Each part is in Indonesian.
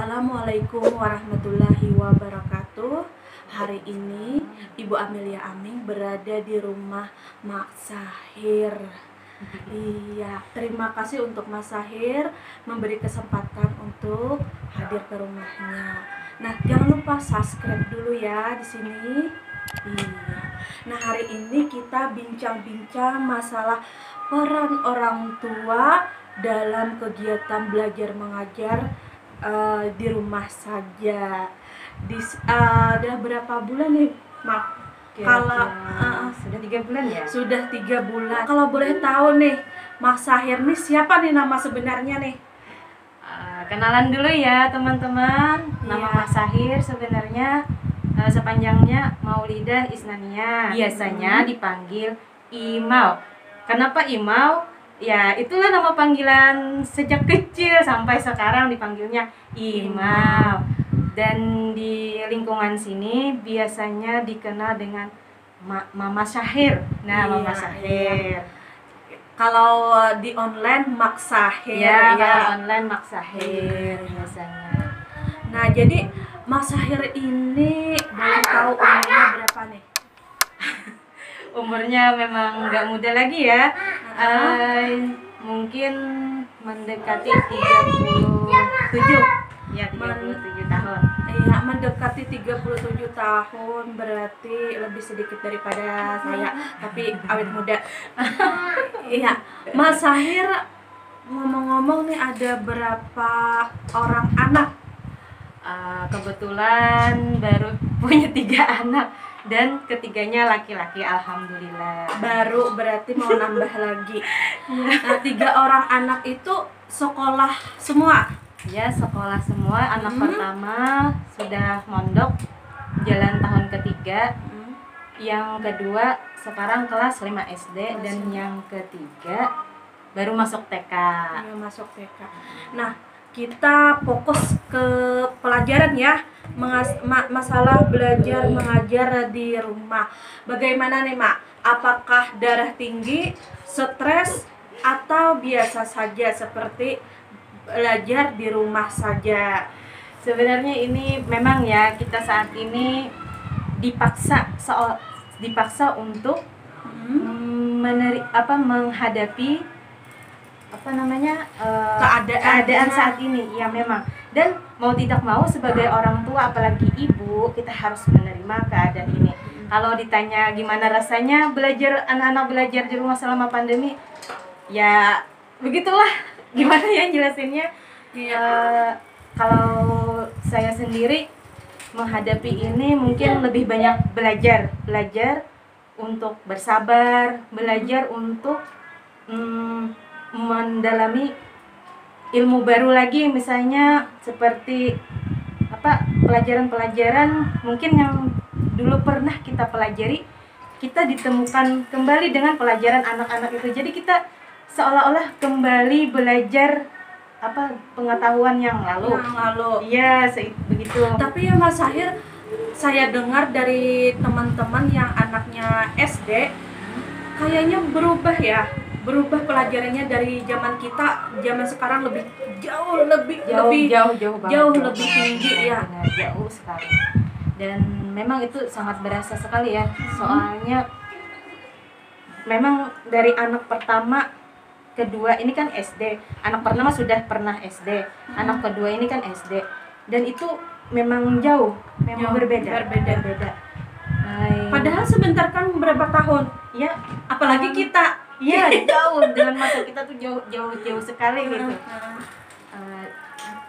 Assalamualaikum warahmatullahi wabarakatuh. Hari ini Ibu Amelia Aming berada di rumah Mak Sahir. Iya, terima kasih untuk Mas Sahir memberi kesempatan untuk hadir ke rumahnya. Nah, jangan lupa subscribe dulu ya di sini. Iya. Nah, hari ini kita bincang-bincang masalah peran orang tua dalam kegiatan belajar mengajar di rumah saja. Udah berapa bulan nih, Mak? Kalau sudah 3 bulan ya? Sudah 3 bulan. Kalau boleh tahu nih, Mak Sahir nih siapa nih nama sebenarnya nih? Kenalan dulu ya teman-teman. Nama Iya. Mak Sahir sebenarnya sepanjangnya Maulidah Isnania. Biasanya dipanggil Imau. Kenapa Imau? Ya itulah nama panggilan sejak kecil sampai sekarang dipanggilnya Imau. Dan di lingkungan sini biasanya dikenal dengan Mama Sahir. Nah, Iya, Mama Sahir. Kalau di online Mak Sahir Ya, ya. kalau online Mak Sahir biasanya. Nah, jadi Mak Sahir ini boleh tahu umurnya berapa nih? Umurnya memang nggak muda lagi ya. Mungkin mendekati 37. Ya, 37 tahun. Iya, mendekati 37 tahun, berarti lebih sedikit daripada saya, tapi awet muda. Iya, Mas Sahir, ngomong-ngomong nih, ada berapa orang anak? Kebetulan baru punya 3 anak dan ketiganya laki-laki, alhamdulillah. Baru berarti mau nambah lagi. Nah, 3 orang anak itu sekolah semua? Ya, sekolah semua. Anak pertama sudah mondok jalan tahun ketiga. Yang kedua sekarang kelas 5 SD dan yang ketiga baru masuk TK. Ya, masuk TK. Nah, kita fokus ke pelajaran ya. Masalah belajar mengajar di rumah. Bagaimana nih, Mak? Apakah darah tinggi, stres, atau biasa saja seperti belajar di rumah saja? Sebenarnya ini memang ya, kita saat ini dipaksa untuk menghadapi keadaan saat ini ya, memang. Dan mau tidak mau sebagai orang tua, apalagi ibu, kita harus menerima keadaan ini. Kalau ditanya gimana rasanya anak-anak belajar di rumah selama pandemi, ya begitulah, gimana ya jelasinnya. Kalau saya sendiri menghadapi ini mungkin lebih banyak belajar untuk bersabar, belajar untuk mendalami ilmu baru lagi, misalnya seperti pelajaran-pelajaran mungkin yang dulu pernah kita pelajari, kita ditemukan kembali dengan pelajaran anak-anak itu. Jadi kita seolah-olah kembali belajar pengetahuan yang lalu. Iya, begitu. Tapi ya Mas Sahir, saya dengar dari teman-teman yang anaknya SD kayaknya berubah pelajarannya dari zaman sekarang jauh lebih tinggi ya. Benar, jauh sekali. Dan memang itu sangat berasa sekali ya. Soalnya memang dari anak pertama, kedua ini kan SD. Anak pertama sudah pernah SD. Anak kedua ini kan SD. Dan itu memang jauh berbeda. Padahal sebentar kan berapa tahun? Ya, apalagi kita. Iya, jauh, dengan masa kita tuh jauh sekali gitu.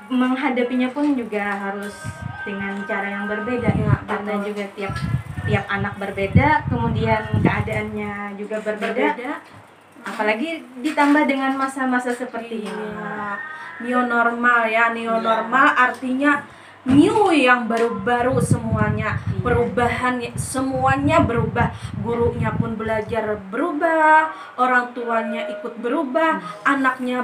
Menghadapinya pun juga harus dengan cara yang berbeda ya, karena juga tiap anak berbeda, kemudian keadaannya juga berbeda. Apalagi ditambah dengan masa-masa seperti ini. New normal ya, normal artinya new yang baru-baru semuanya. Perubahan, semuanya berubah. Gurunya pun belajar berubah, orang tuanya ikut berubah, anaknya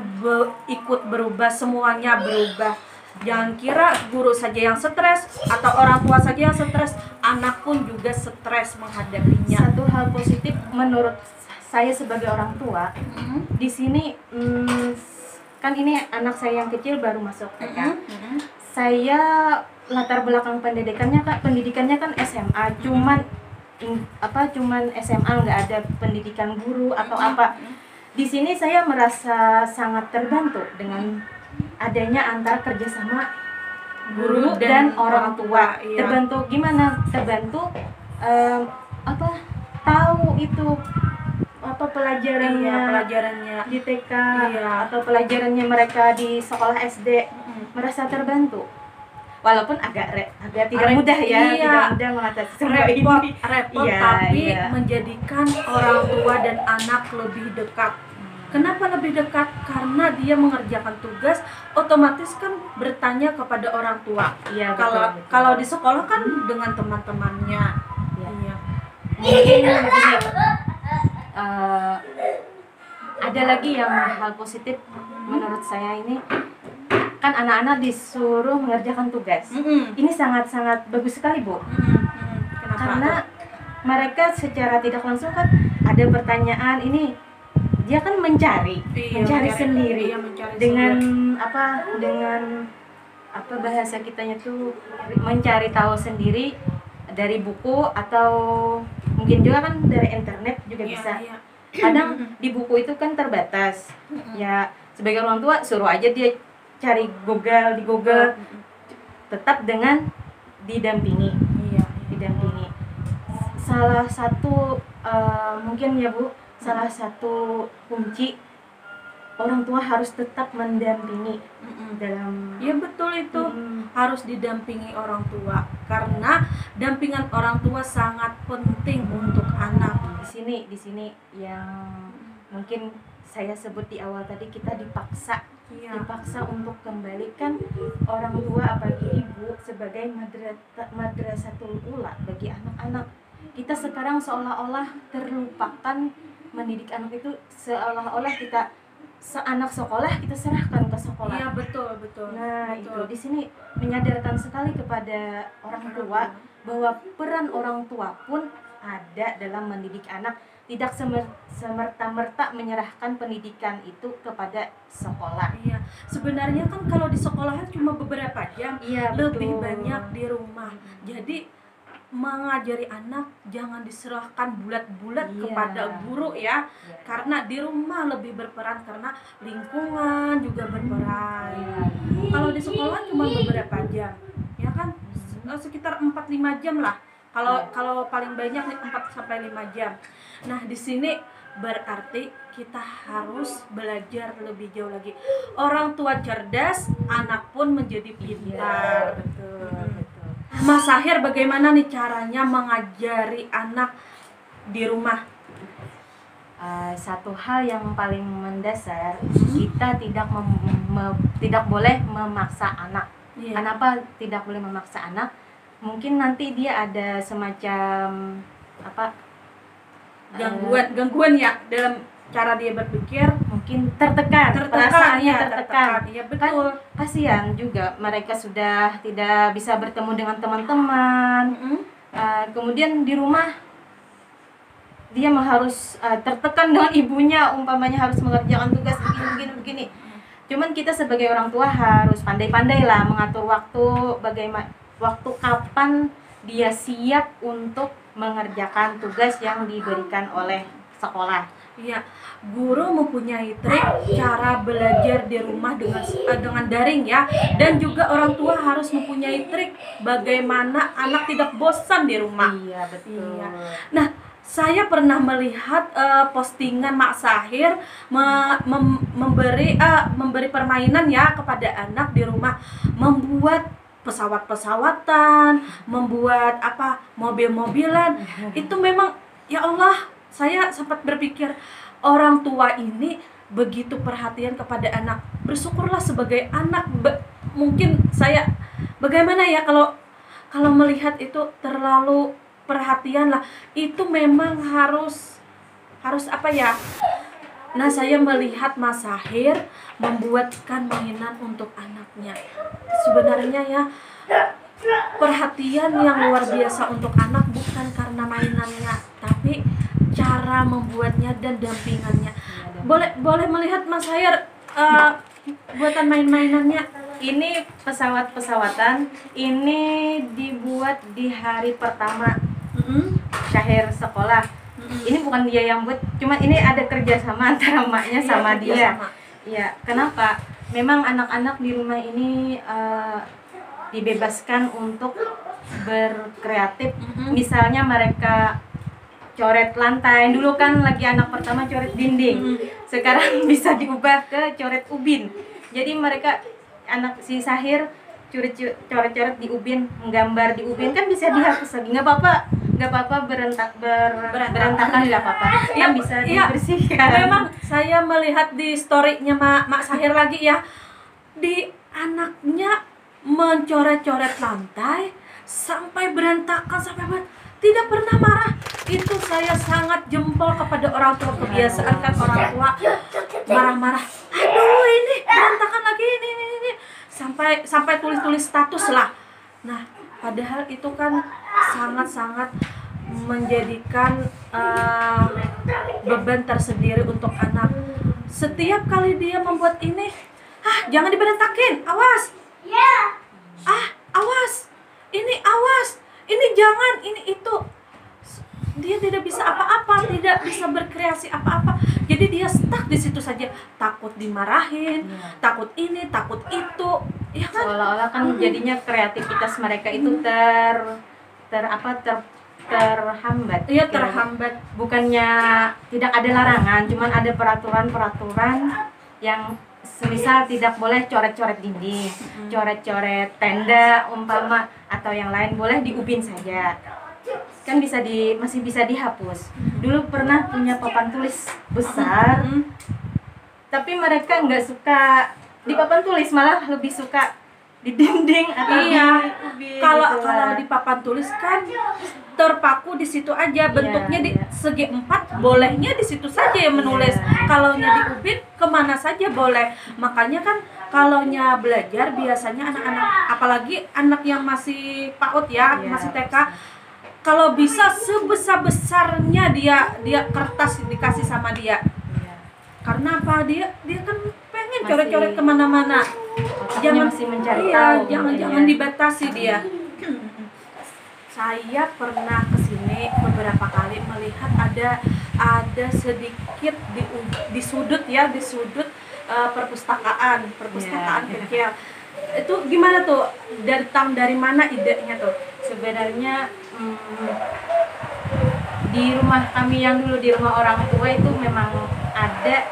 ikut berubah, semuanya berubah. Jangan kira guru saja yang stres atau orang tua saja yang stres, anak pun juga stres menghadapinya. Satu hal positif menurut saya sebagai orang tua, di sini kan ini anak saya yang kecil baru masuk TK. Mm-mm. Saya latar belakang pendidikannya kan SMA, cuman SMA, nggak ada pendidikan guru atau apa. Di sini saya merasa sangat terbantu dengan adanya antara kerjasama guru dan orang tua. Iya. Terbantu gimana? Terbantu tahu itu pelajarannya, Iya, pelajarannya di TK, iya. atau pelajarannya mereka di sekolah SD. Merasa terbantu. Walaupun agak tidak mudah ya, iya. tidak mudah mengatasi semua ini. repot Iya, tapi iya. menjadikan orang tua dan anak lebih dekat. Kenapa lebih dekat? Karena dia mengerjakan tugas, otomatis kan bertanya kepada orang tua. Iya, Kalau di sekolah kan dengan teman-temannya. Iya. Iya. Mungkin begini, ada lagi yang hal positif menurut saya ini, kan anak-anak disuruh mengerjakan tugas. Ini sangat-sangat bagus sekali, Bu. Kenapa? Karena mereka secara tidak langsung kan ada pertanyaan ini, dia kan mencari sendiri, dengan bahasa kitanya tuh mencari tahu sendiri dari buku, atau mungkin juga kan dari internet juga bisa. Kadang di buku itu kan terbatas. Ya sebagai orang tua suruh aja dia cari di Google, tetap dengan didampingi. Didampingi. Salah satu mungkin ya Bu, salah satu kunci orang tua harus tetap mendampingi dalam. Ya betul, itu harus didampingi orang tua, karena dampingan orang tua sangat penting untuk anak. Di sini yang mungkin saya sebut di awal tadi, kita dipaksa untuk kembalikan orang tua apalagi ibu sebagai madrasatul ula bagi anak-anak. Kita sekarang seolah-olah terlupakan mendidik anak itu, seolah-olah kita seanak sekolah kita serahkan ke sekolah. Iya, betul. Nah, betul. itu di sini menyadarkan sekali kepada orang tua bahwa peran orang tua pun ada dalam mendidik anak, tidak semerta-merta menyerahkan pendidikan itu kepada sekolah. Iya, sebenarnya kan kalau di sekolahan cuma beberapa jam, lebih banyak di rumah. Jadi mengajari anak jangan diserahkan bulat-bulat kepada guru ya, karena di rumah lebih berperan, karena lingkungan juga berperan. Kalau di sekolah cuma beberapa jam, ya kan, sekitar 4-5 jam lah. Kalau paling banyak 4-5 jam. Nah, di sini berarti kita harus belajar lebih jauh lagi. Orang tua cerdas, anak pun menjadi pintar. Betul. Mas Sahir, bagaimana nih caranya mengajari anak di rumah? Satu hal yang paling mendasar, kita tidak boleh memaksa anak. Kenapa tidak boleh memaksa anak? Mungkin nanti dia ada semacam gangguan ya dalam cara dia berpikir, mungkin tertekan. Iya, betul. Kan kasihan juga, mereka sudah tidak bisa bertemu dengan teman-teman. Kemudian di rumah dia harus tertekan dengan ibunya, umpamanya harus mengerjakan tugas begini. Cuman kita sebagai orang tua harus pandai-pandai lah mengatur waktu kapan dia siap untuk mengerjakan tugas yang diberikan oleh sekolah. Iya, guru mempunyai trik cara belajar di rumah dengan daring ya, dan juga orang tua harus mempunyai trik bagaimana anak tidak bosan di rumah. Iya, betul. Iya. Nah, saya pernah melihat postingan Mak Sahir memberi permainan ya kepada anak di rumah, membuat pesawat-pesawatan, membuat mobil-mobilan. Itu memang, ya Allah, saya sempat berpikir, orang tua ini begitu perhatian kepada anak. Bersyukurlah sebagai anak. Mungkin saya bagaimana ya kalau melihat itu terlalu perhatian lah. Itu memang harus apa ya? Nah, saya melihat Mas Sahir membuatkan mainan untuk anaknya. Sebenarnya ya, perhatian yang luar biasa untuk anak bukan karena mainannya, tapi cara membuatnya dan dampingannya. Boleh melihat Mas Sahir buatan main-mainannya? Ini pesawat-pesawatan, ini dibuat di hari pertama Syahir sekolah. Ini bukan dia yang buat, cuma ini ada kerjasama antara maknya sama dia. Iya, kenapa? Memang anak-anak di rumah ini dibebaskan untuk berkreatif. Misalnya mereka coret lantai, dulu kan lagi anak pertama coret dinding, sekarang bisa diubah ke coret ubin. Jadi mereka anak si Syahir coret-coret di ubin, menggambar di ubin, kan bisa dihapus lagi, nggak apa-apa berantakan, nggak apa-apa, yang bisa dibersihkan. Memang saya melihat di story-nya Mak Syahir lagi ya, di anaknya mencoret-coret lantai sampai berantakan, tidak pernah marah. Itu saya sangat jempol kepada orang tua. Kebiasaan kan orang tua marah-marah, aduh ini berantakan lagi, ini sampai tulis status lah. Nah, padahal itu kan sangat-sangat menjadikan beban tersendiri untuk anak. Setiap kali dia membuat ini, jangan diberantakin, awas, awas, ini jangan, ini itu. Dia tidak bisa apa-apa, tidak bisa berkreasi apa-apa. Jadi dia stuck di situ saja, takut dimarahin, takut ini, takut itu. Ya kan? Seolah-olah kan jadinya kreativitas mereka itu terhambat. Iya, terhambat. Bukannya tidak ada larangan, cuman ada peraturan-peraturan yang semisal tidak boleh coret-coret dinding, coret-coret tenda umpama, atau yang lain boleh di ubin saja. Kan masih bisa dihapus. Dulu pernah punya papan tulis besar, tapi mereka nggak suka di papan tulis, malah lebih suka di dinding atau di ubin. Kalau di papan tulis kan terpaku di situ aja, bentuknya di segi 4, bolehnya di situ saja yang menulis. Kalaunya di ubin kemana saja boleh. Makanya kan kalaunya belajar biasanya anak-anak, apalagi anak yang masih PAUD ya, masih TK, kalau bisa sebesar-besarnya dia kertas dikasih sama dia. Karena apa? Dia kan pengen coret-coret kemana-mana. Jangan masih mencari tahu. Jangan dibatasi dia. Saya pernah kesini beberapa kali melihat ada sedikit di sudut perpustakaan kecil. Itu gimana tuh? Dari mana idenya tuh? Sebenarnya di rumah kami yang dulu di rumah orang tua itu memang ada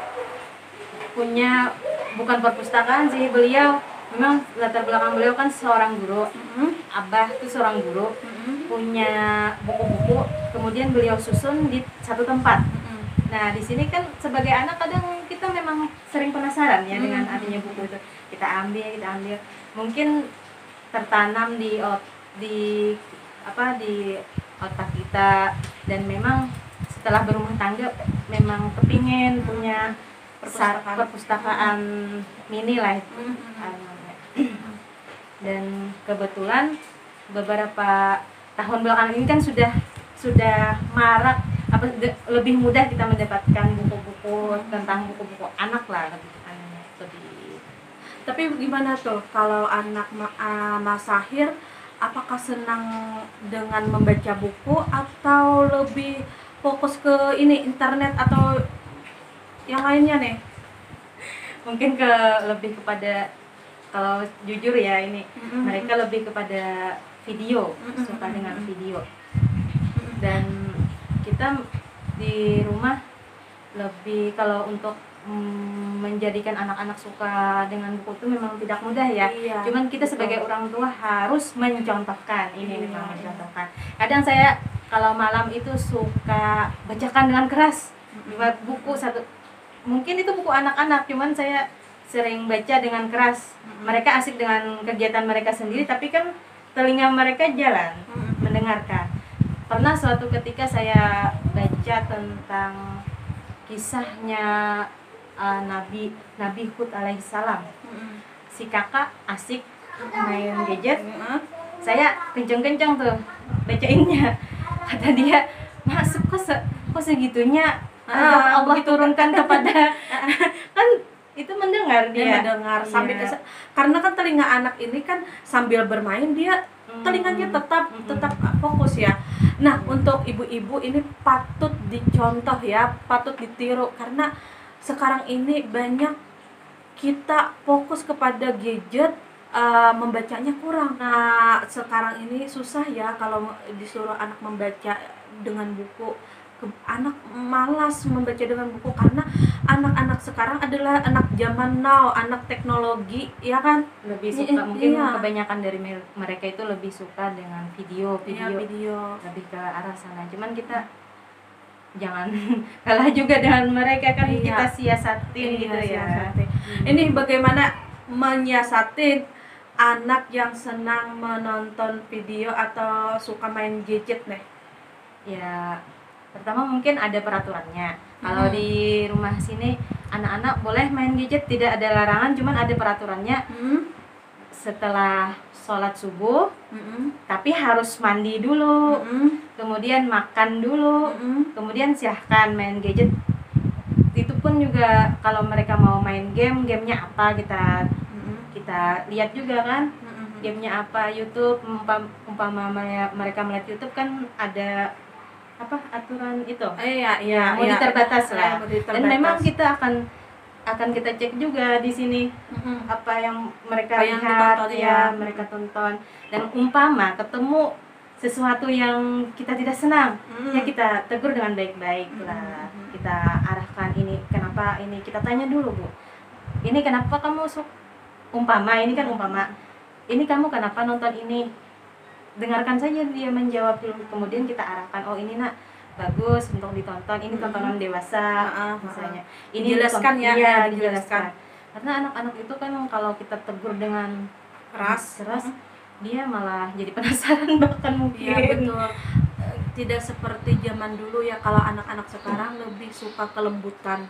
punya, bukan perpustakaan sih, beliau memang latar belakang beliau kan seorang guru. Abah itu seorang guru, punya buku-buku, kemudian beliau susun di satu tempat. Nah, di sini kan sebagai anak kadang kita memang sering penasaran ya dengan adanya buku itu. Kita ambil. Mungkin tertanam di otak kita, dan memang setelah berumah tangga memang kepingin punya perpustakaan mini lah itu. Dan kebetulan beberapa tahun belakangan ini kan sudah marak, lebih mudah kita mendapatkan buku-buku tentang buku-buku anak lah, lebih. Tapi gimana tuh kalau anak Mas Syahir, apakah senang dengan membaca buku atau lebih fokus ke internet atau yang lainnya nih? Mungkin lebih kepada, kalau jujur ya ini, mereka lebih kepada video, suka dengan video. Dan kita di rumah lebih, kalau untuk menjadikan anak-anak suka dengan buku itu memang tidak mudah ya. Cuman kita sebagai orang tua harus mencontohkan ini, mencontohkan. Kadang saya kalau malam itu suka bacakan dengan keras buku satu, mungkin itu buku anak-anak, cuman saya sering baca dengan keras. Mereka asik dengan kegiatan mereka sendiri, tapi kan telinga mereka jalan mendengarkan. Pernah suatu ketika saya baca tentang kisahnya Nabi Hud alaihissalam. Si kakak asik main gadget, saya kenceng-kenceng tuh bacainnya. Kata dia, "Mas, kok segitunya Allah turunkan kepada..." Kan itu mendengar dia. mendengar sambil Iya. karena kan telinga anak ini kan sambil bermain dia telinganya tetap fokus ya. Nah, untuk ibu-ibu ini patut dicontoh ya, patut ditiru karena sekarang ini banyak kita fokus kepada gadget, membacanya kurang. Nah, sekarang ini susah ya kalau disuruh anak membaca dengan buku. Anak malas membaca dengan buku karena anak-anak sekarang adalah anak zaman now, anak teknologi, ya kan? Lebih suka mungkin Iya. kebanyakan dari mereka itu lebih suka dengan video Iya, video. lebih ke arah sana. Cuman kita jangan kalah juga dengan mereka kan, Iya. kita siasatin Iya, gitu ya. siasati. Ini bagaimana menyiasatin anak yang senang menonton video atau suka main gadget nih? Ya, pertama mungkin ada peraturannya. Kalau di rumah sini anak-anak boleh main gadget, tidak ada larangan, cuman ada peraturannya. Setelah sholat subuh, tapi harus mandi dulu, kemudian makan dulu, kemudian silahkan main gadget. Itu pun juga kalau mereka mau main gamenya apa, kita lihat juga kan, gamenya apa. YouTube, umpama mereka melihat YouTube kan ada apa aturan itu, Iya, modi terbatas lah. modi Dan terbatas. memang kita akan kita cek juga di sini apa yang mereka Apa yang lihat, ditonton, ya ya. mereka tonton. Dan umpama ketemu sesuatu yang kita tidak senang, ya kita tegur dengan baik-baik lah. Kita arahkan, ini kenapa, ini kita tanya dulu, Bu, ini kenapa kamu umpama ini kan umpama, ini kamu kenapa nonton ini. Dengarkan saja dia menjawab dulu, kemudian kita arahkan, oh ini nak bagus untuk ditonton, ini tontonan dewasa misalnya. Ini Dijelaskan ya, iya, dijelaskan. Karena anak-anak itu kan kalau kita tegur dengan keras, dia malah jadi penasaran bahkan mungkin. Iya, betul. Tidak seperti zaman dulu ya, kalau anak-anak sekarang lebih suka kelembutan.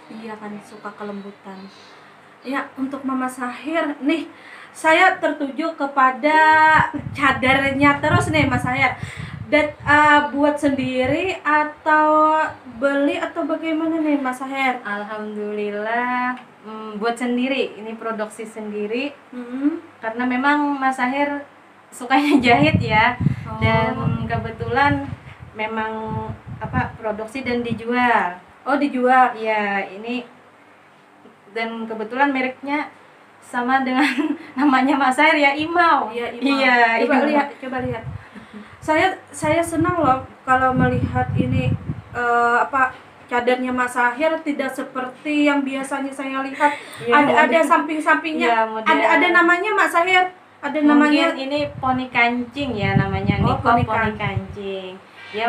Iya kan, suka kelembutan. Ya, untuk Mama Sahir nih, saya tertuju kepada cadarnya terus nih Mas Sahir. Dan buat sendiri atau beli atau bagaimana nih Mas Sahir? Alhamdulillah, buat sendiri, ini produksi sendiri. Karena memang Mas Sahir sukanya jahit ya. Dan kebetulan memang produksi dan dijual. Oh, dijual. Iya, ini dan kebetulan mereknya sama dengan namanya Mas Sahir ya, Imau. Iya, Imau. Coba lihat. Saya senang loh kalau melihat ini cadarnya Mas Sahir tidak seperti yang biasanya saya lihat. Ada samping-sampingnya. Ya, ada namanya Mas Sahir. Ada mungkin namanya. ini poni kancing ya namanya, Oh, Niko poni poni kancing. Ya,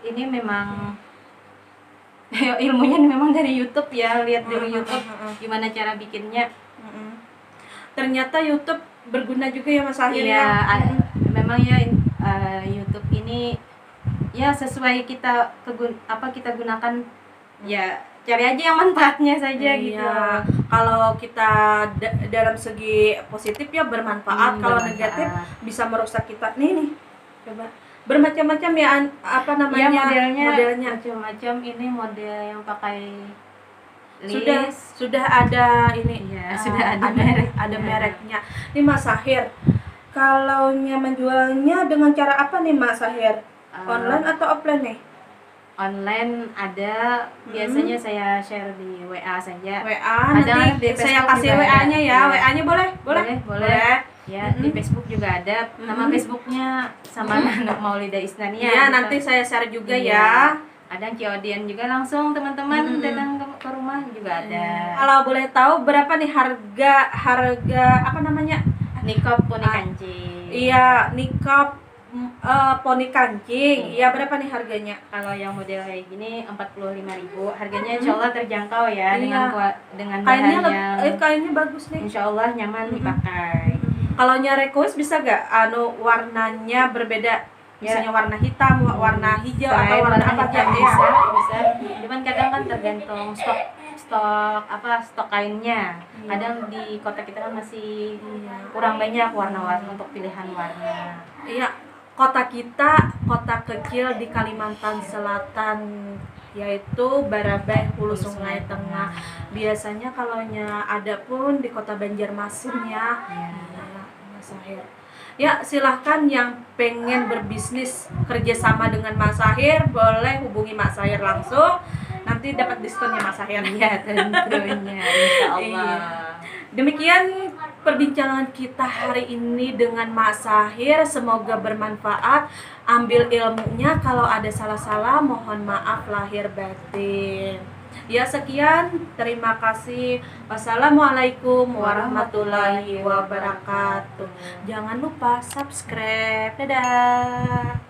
ini memang ilmunya memang dari YouTube ya, lihat dari YouTube gimana cara bikinnya. Ternyata YouTube berguna juga ya Mas Sahir Iya, ya. memang ya, YouTube ini ya sesuai kita gunakan, ya cari aja yang manfaatnya saja gitu. Kalau kita dalam segi positif ya bermanfaat, kalau negatif bisa merusak kita. Nih, coba bermacam-macam ya Ya, modelnya macam-macam. Ini model yang pakai list. Sudah ada ini. Iya, sudah ada mereknya. Nih Mas Sahir, kalau menjualnya dengan cara apa nih Mas Sahir? Online atau offline nih? Online ada, biasanya saya share di WA saja. WA, Ada nanti di saya Facebook kasih juga WA-nya ya. ada. Iya. WA-nya boleh? Ya, di Facebook juga ada. Nama Facebooknya sama Nana Maulida Isnania. Iya, gitu. nanti saya share juga Iya. ya. Ada COD-an juga, langsung teman-teman datang ke rumah juga ada. Kalau boleh tahu berapa nih harga apa namanya? Nikop poni kancing. Iya, nikop poni kancing. Iya, berapa nih harganya? Kalau yang model kayak gini 45.000. Harganya insyaallah terjangkau ya, Iya. dengan Kainnya bahan yang kainnya bagus nih. insyaallah nyaman dipakai. Kalau request bisa gak warnanya berbeda? Misalnya warna hitam, warna hijau, atau Selain warna apa aja hitam bisa. Cuman kadang kan tergantung stok kainnya. Kadang di kota kita kan masih kurang banyak warna-warna untuk pilihan warna. Iya, kota kita kota kecil di Kalimantan Selatan yaitu Barabai Hulu Sungai Tengah. Biasanya kalaunya ada pun di Kota Banjarmasin ya. Iya. Mas Sahir. Ya, silahkan yang pengen berbisnis kerjasama dengan Mas Sahir boleh hubungi Mas Sahir langsung. Nanti dapat diskonnya Mas Sahir. Iya, tentunya, insya Allah. Iya. Demikian perbincangan kita hari ini dengan Mas Sahir. Semoga bermanfaat. Ambil ilmunya. Kalau ada salah-salah mohon maaf lahir batin. Ya, sekian, terima kasih. Wassalamualaikum warahmatullahi wabarakatuh. Jangan lupa subscribe. Dadah.